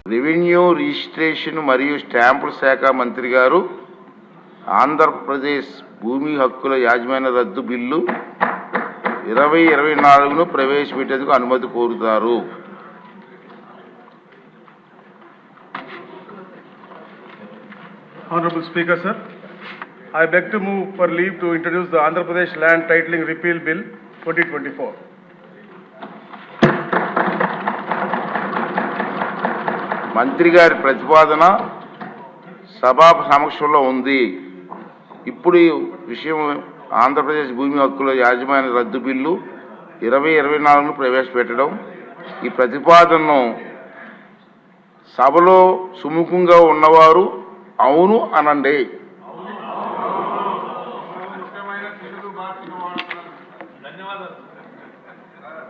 Revenue registration మరియు స్టాంపుల శాఖ మంత్రి గారు ఆంధ్రప్రదేశ్ భూమి హక్కుల యాజమాన్య రద్దు బిల్లు 2024ను ప్రవేశపెట్టేందుకు అనుమతి కోరుతారు. Honorable Speaker, sir, I beg to move for leave to introduce the Andhra Pradesh Land Titling Repeal Bill 2024. మంత్రి గారి ప్రతిపాదన సభా సమక్షంలో ఉంది. ఇప్పుడు ఈ విషయం ఆంధ్రప్రదేశ్ భూమి హక్కుల యాజమాన్య రద్దు బిల్లు 2024ను ప్రవేశపెట్టడం. ఈ ప్రతిపాదనను సభలో సుముఖంగా ఉన్నవారు అవును అనండి.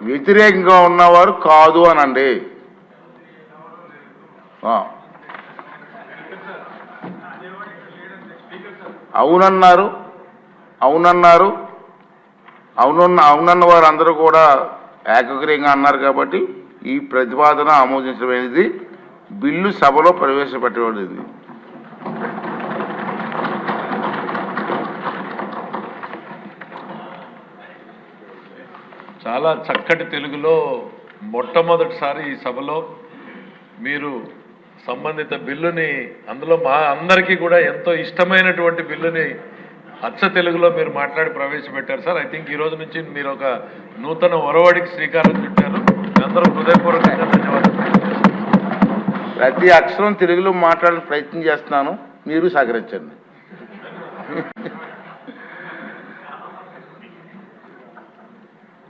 వ్యతిరేకంగా ఉన్నవారు కాదు అనండి. అవునన్నారు అవునన్నారు అవునన్న వారు అందరూ కూడా ఏకగ్రీయంగా అన్నారు. కాబట్టి ఈ ప్రతిపాదన ఆమోదించబడింది. బిల్లు సభలో ప్రవేశపెట్టబడింది. చాలా చక్కటి తెలుగులో మొట్టమొదటిసారి ఈ సభలో మీరు సంబంధిత బిల్లుని, అందులో మా అందరికీ కూడా ఎంతో ఇష్టమైనటువంటి బిల్లుని అచ్చ తెలుగులో మీరు మాట్లాడి ప్రవేశపెట్టారు సార్. ఐ థింక్ ఈ రోజు నుంచి మీరు ఒక నూతన ఒరవడికి శ్రీకారం చుట్టారు. అందరూ హృదయపూర్వకంగా ధన్యవాదాలు. ప్రతి అక్షరం తెలుగులో మాట్లాడే ప్రయత్నం చేస్తున్నాను, మీరు సహకరించండి.